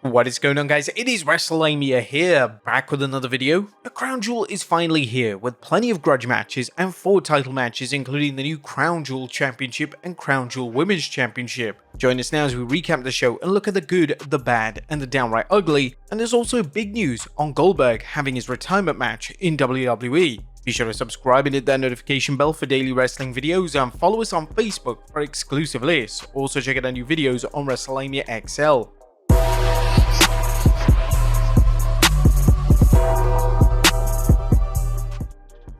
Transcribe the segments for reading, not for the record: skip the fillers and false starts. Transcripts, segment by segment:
What is going on, guys? It is Wrestlelamia here, back with another video. The Crown Jewel is finally here, with plenty of grudge matches and 4 title matches, including the new Crown Jewel Championship and Crown Jewel Women's Championship. Join us now as we recap the show and look at the good, the bad, and the downright ugly. And there's also big news on Goldberg having his retirement match in WWE. Be sure to subscribe and hit that notification bell for daily wrestling videos, and follow us on Facebook for exclusive lists. Also check out our new videos on Wrestlelamia XL.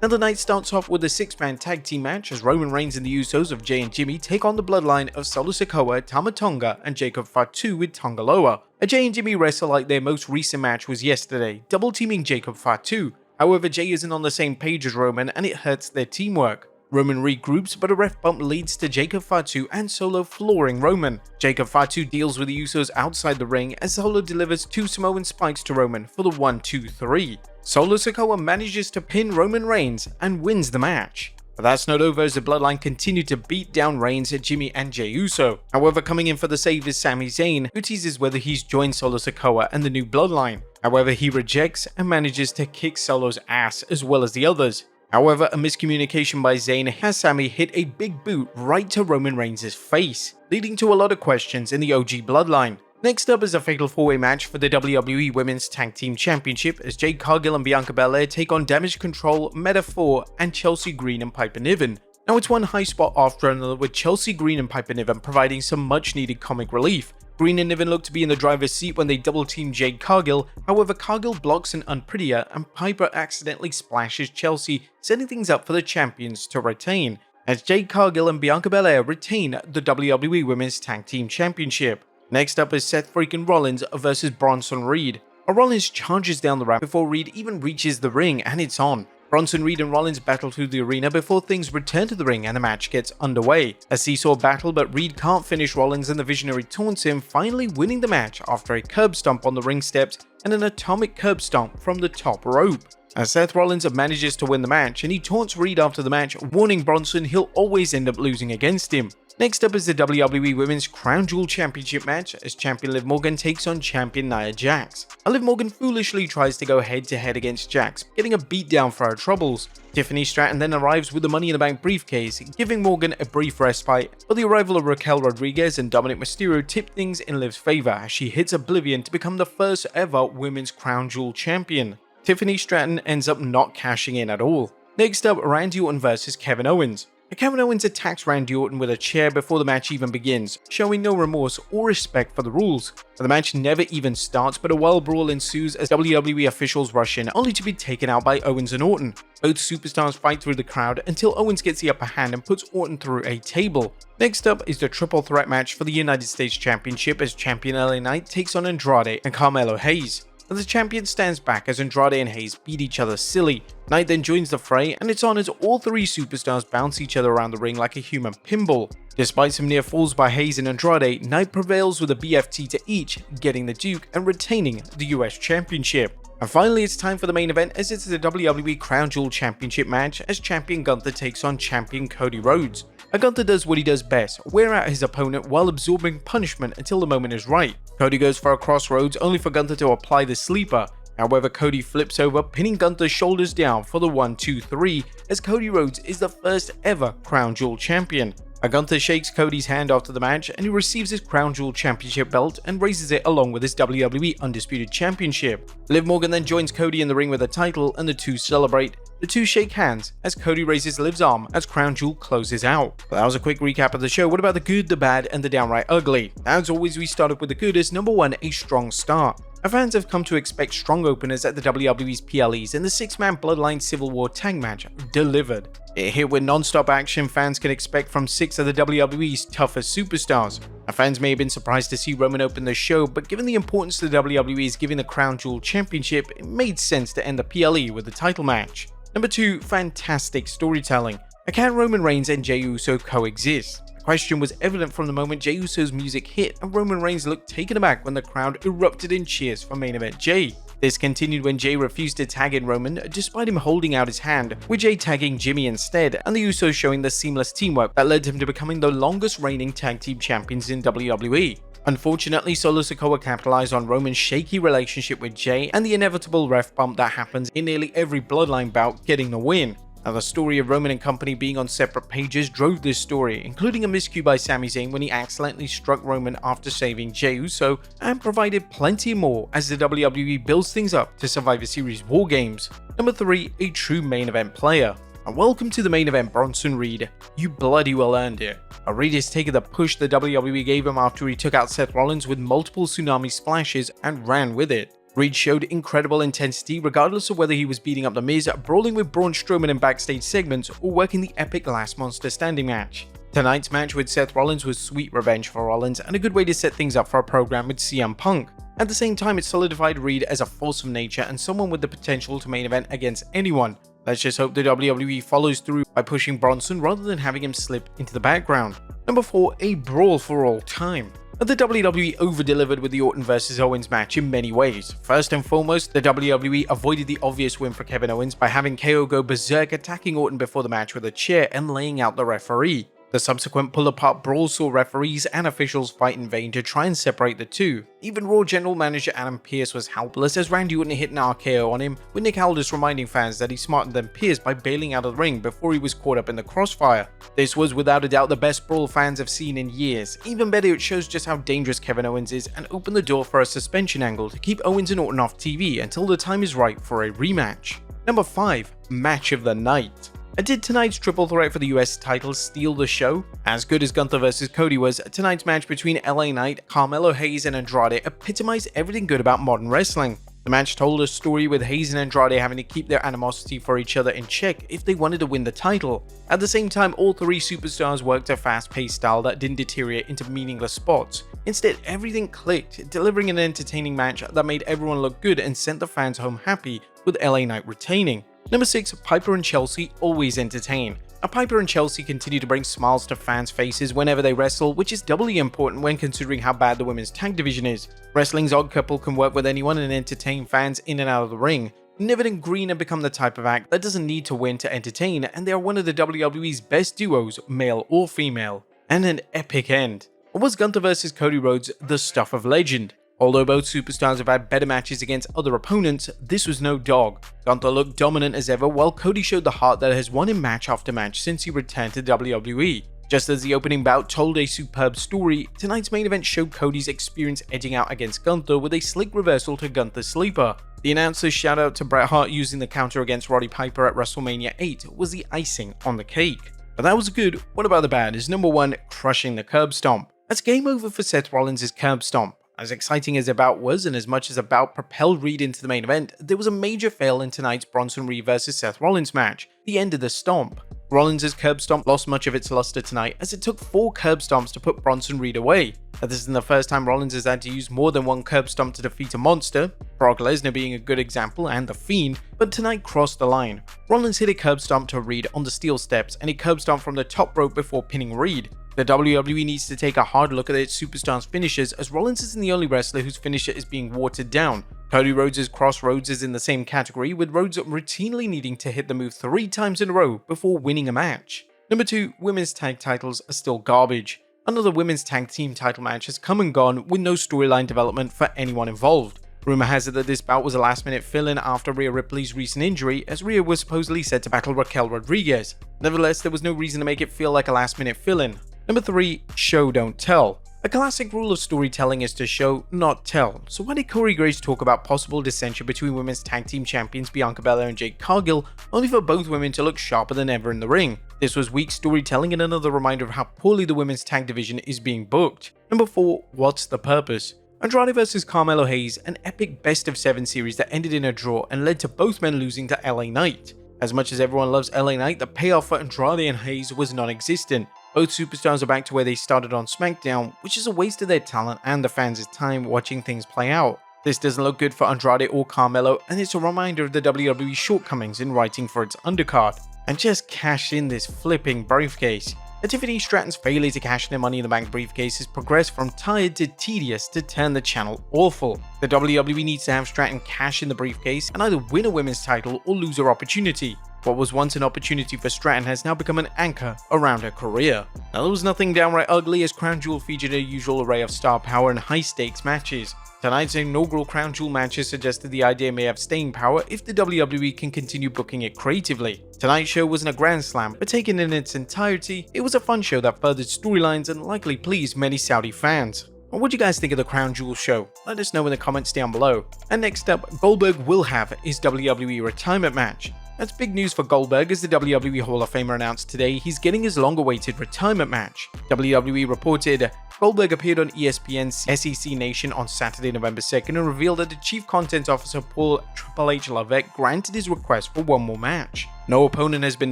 Now the night starts off with a 6-man tag team match as Roman Reigns and the Usos of Jay and Jimmy take on the bloodline of Solo Sikoa, Tama Tonga, and Jacob Fatu with Tonga Loa. A Jay and Jimmy wrestle like their most recent match was yesterday, double teaming Jacob Fatu. However, Jay isn't on the same page as Roman and it hurts their teamwork. Roman regroups, but a ref bump leads to Jacob Fatu and Solo flooring Roman. Jacob Fatu deals with the Usos outside the ring as Solo delivers 2 Samoan spikes to Roman for the 1-2-3. Solo Sikoa manages to pin Roman Reigns and wins the match. But that's not over as the Bloodline continue to beat down Reigns, Jimmy, and Jey Uso. However, coming in for the save is Sami Zayn, who teases whether he's joined Solo Sikoa and the new Bloodline. However, he rejects and manages to kick Solo's ass as well as the others. However, a miscommunication by Zayn has Sami hit a big boot right to Roman Reigns' face, leading to a lot of questions in the OG Bloodline. Next up is a fatal 4-way match for the WWE Women's Tag Team Championship as Jade Cargill and Bianca Belair take on Damage Control, Meta-4, and Chelsea Green and Piper Niven. Now it's one high spot after another, with Chelsea Green and Piper Niven providing some much needed comic relief. Green and Niven look to be in the driver's seat when they double team Jade Cargill, however Cargill blocks an unprettier and Piper accidentally splashes Chelsea, setting things up for the champions to retain, as Jade Cargill and Bianca Belair retain the WWE Women's Tag Team Championship. Next up is Seth freaking Rollins versus Bronson Reed. Rollins charges down the ramp before Reed even reaches the ring, and it's on. Bronson Reed and Rollins battle through the arena before things return to the ring and the match gets underway. A seesaw battle, but Reed can't finish Rollins and the Visionary taunts him, finally winning the match after a curb stomp on the ring steps and an atomic curb stomp from the top rope. As Seth Rollins manages to win the match and he taunts Reed after the match, warning Bronson he'll always end up losing against him. Next up is the WWE Women's Crown Jewel Championship match as champion Liv Morgan takes on champion Nia Jax. Liv Morgan foolishly tries to go head-to-head against Jax, getting a beatdown for her troubles. Tiffany Stratton then arrives with the Money in the Bank briefcase, giving Morgan a brief respite, but the arrival of Raquel Rodriguez and Dominic Mysterio tip things in Liv's favor as she hits Oblivion to become the first ever Women's Crown Jewel Champion. Tiffany Stratton ends up not cashing in at all. Next up, Randy Orton versus Kevin Owens. Kevin Owens attacks Randy Orton with a chair before the match even begins, showing no remorse or respect for the rules. The match never even starts, but a wild brawl ensues as WWE officials rush in, only to be taken out by Owens and Orton. Both superstars fight through the crowd until Owens gets the upper hand and puts Orton through a table. Next up is the triple threat match for the United States Championship as champion LA Knight takes on Andrade and Carmelo Hayes. The champion stands back as Andrade and Hayes beat each other silly. Knight then joins the fray, and it's on as all 3 superstars bounce each other around the ring like a human pinball. Despite some near falls by Hayes and Andrade, Knight prevails with a BFT to each, getting the Duke and retaining the US Championship. And finally, it's time for the main event as it's the WWE Crown Jewel Championship match as champion Gunther takes on champion Cody Rhodes. Gunther does what he does best, wear out his opponent while absorbing punishment until the moment is right. Cody goes for a crossroads only for Gunther to apply the sleeper. However, Cody flips over, pinning Gunther's shoulders down for the 1-2-3 as Cody Rhodes is the first ever Crown Jewel champion. Gunther shakes Cody's hand after the match and he receives his Crown Jewel Championship belt and raises it along with his WWE Undisputed Championship. Liv Morgan then joins Cody in the ring with the title and the two celebrate. The two shake hands as Cody raises Liv's arm as Crown Jewel closes out. But that was a quick recap of the show. What about the good, the bad, and the downright ugly? As always, we started with the good as number 1, a strong start. Our fans have come to expect strong openers at the WWE's PLEs, and the 6-man Bloodline Civil War tag match delivered. It hit with non-stop action fans can expect from 6 of the WWE's toughest superstars. Our fans may have been surprised to see Roman open the show, but given the importance the WWE is giving the Crown Jewel Championship, it made sense to end the PLE with the title match. Number 2, fantastic storytelling. Can Roman Reigns and Jey Uso coexist? The question was evident from the moment Jey Uso's music hit and Roman Reigns looked taken aback when the crowd erupted in cheers for main event Jey. This continued when Jey refused to tag in Roman despite him holding out his hand, with Jey tagging Jimmy instead, and the Usos showing the seamless teamwork that led him to becoming the longest reigning tag team champions in WWE. Unfortunately, Solo Sikoa capitalized on Roman's shaky relationship with Jay and the inevitable ref bump that happens in nearly every bloodline bout, getting the win. Now, the story of Roman and company being on separate pages drove this story, including a miscue by Sami Zayn when he accidentally struck Roman after saving Jey Uso, and provided plenty more as the WWE builds things up to Survivor Series War Games. Number 3, a true main event player. And welcome to the main event, Bronson Reed. You bloody well earned it. Reed has taken the push the WWE gave him after he took out Seth Rollins with multiple tsunami splashes and ran with it. Reed showed incredible intensity regardless of whether he was beating up The Miz, brawling with Braun Strowman in backstage segments, or working the epic Last Monster Standing match. Tonight's match with Seth Rollins was sweet revenge for Rollins and a good way to set things up for a program with CM Punk. At the same time, it solidified Reed as a force of nature and someone with the potential to main event against anyone. Let's just hope the WWE follows through by pushing Bronson rather than having him slip into the background. Number 4, a brawl for all time. The WWE over-delivered with the Orton vs Owens match in many ways. First and foremost, the WWE avoided the obvious win for Kevin Owens by having KO go berserk, attacking Orton before the match with a chair and laying out the referee. The subsequent pull-apart brawl saw referees and officials fight in vain to try and separate the two. Even Raw General Manager Adam Pearce was helpless as Randy Orton hit an RKO on him, with Nick Aldis reminding fans that he's smarter than Pearce by bailing out of the ring before he was caught up in the crossfire. This was without a doubt the best brawl fans have seen in years. Even better, it shows just how dangerous Kevin Owens is and opened the door for a suspension angle to keep Owens and Orton off TV until the time is right for a rematch. Number 5, Match of the Night. Did tonight's triple threat for the US title steal the show? As good as Gunther vs Cody was, tonight's match between LA Knight, Carmelo Hayes and Andrade epitomized everything good about modern wrestling. The match told a story with Hayes and Andrade having to keep their animosity for each other in check if they wanted to win the title. At the same time, all three superstars worked a fast-paced style that didn't deteriorate into meaningless spots. Instead, everything clicked, delivering an entertaining match that made everyone look good and sent the fans home happy, with LA Knight retaining. Number 6, Piper and Chelsea always entertain. Piper and Chelsea continue to bring smiles to fans' faces whenever they wrestle, which is doubly important when considering how bad the women's tag division is. Wrestling's odd couple can work with anyone and entertain fans in and out of the ring. Niven and Green have become the type of act that doesn't need to win to entertain, and they are one of the WWE's best duos, male or female. And an epic end. Was Gunther vs Cody Rhodes the stuff of legend? Although both superstars have had better matches against other opponents, this was no dog. Gunther looked dominant as ever, while Cody showed the heart that has won him match after match since he returned to WWE. Just as the opening bout told a superb story, tonight's main event showed Cody's experience edging out against Gunther with a slick reversal to Gunther's sleeper. The announcer's shout out to Bret Hart using the counter against Roddy Piper at WrestleMania 8 was the icing on the cake. But that was good. What about the bad? Is number 1, crushing the curb stomp. That's game over for Seth Rollins' curb stomp. As exciting as the bout was, and as much as the bout propelled Reed into the main event, there was a major fail in tonight's Bronson Reed vs Seth Rollins match, the end of the stomp. Rollins' curb stomp lost much of its luster tonight, as it took 4 curb stomps to put Bronson Reed away. Now, this isn't the first time Rollins has had to use more than one curb stomp to defeat a monster, Brock Lesnar being a good example and The Fiend, but tonight crossed the line. Rollins hit a curb stomp to Reed on the steel steps and a curb stomp from the top rope before pinning Reed. The WWE needs to take a hard look at its superstars' finishes, as Rollins isn't the only wrestler whose finisher is being watered down. Cody Rhodes' Crossroads is in the same category, with Rhodes routinely needing to hit the move 3 times in a row before winning a match. Number 2, women's tag titles are still garbage. Another women's tag team title match has come and gone with no storyline development for anyone involved. Rumor has it that this bout was a last-minute fill-in after Rhea Ripley's recent injury, as Rhea was supposedly set to battle Raquel Rodriguez. Nevertheless, there was no reason to make it feel like a last-minute fill-in. Number 3, show don't tell. A classic rule of storytelling is to show, not tell. So why did Corey Graves talk about possible dissension between women's tag team champions Bianca Belair and Jade Cargill, only for both women to look sharper than ever in the ring? This was weak storytelling and another reminder of how poorly the women's tag division is being booked. Number 4, what's the purpose? Andrade vs Carmelo Hayes, an epic best of 7 series that ended in a draw and led to both men losing to LA Knight. As much as everyone loves LA Knight, the payoff for Andrade and Hayes was non-existent. Both superstars are back to where they started on SmackDown, which is a waste of their talent and the fans' time watching things play out. This doesn't look good for Andrade or Carmelo, and it's a reminder of the WWE's shortcomings in writing for its undercard. And just cash in this flipping briefcase. Tiffany Stratton's failure to cash in the Money in the Bank briefcase has progressed from tired to tedious to turn the channel awful. The WWE needs to have Stratton cash in the briefcase and either win a women's title or lose her opportunity. What was once an opportunity for Stratton has now become an anchor around her career. Now, there was nothing downright ugly, as Crown Jewel featured a usual array of star power and high-stakes matches. Tonight's inaugural Crown Jewel matches suggested the idea may have staying power if the WWE can continue booking it creatively. Tonight's show wasn't a grand slam, but taken in its entirety, it was a fun show that furthered storylines and likely pleased many Saudi fans. What do you guys think of the Crown Jewel show? Let us know in the comments down below. And next up, Goldberg will have his WWE retirement match. That's big news for Goldberg, as the WWE Hall of Famer announced today he's getting his long-awaited retirement match. WWE reported Goldberg appeared on ESPN's SEC Nation on Saturday, November 2nd and revealed that the Chief Content Officer Paul Triple H Lovett granted his request for one more match. No opponent has been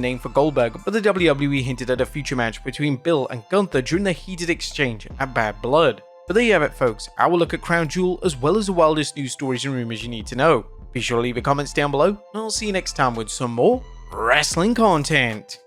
named for Goldberg, but the WWE hinted at a future match between Bill and Gunther during the heated exchange at Bad Blood. But there you have it, folks, our look at Crown Jewel as well as the wildest news stories and rumors you need to know. Be sure to leave your comments down below, and I'll see you next time with some more wrestling content.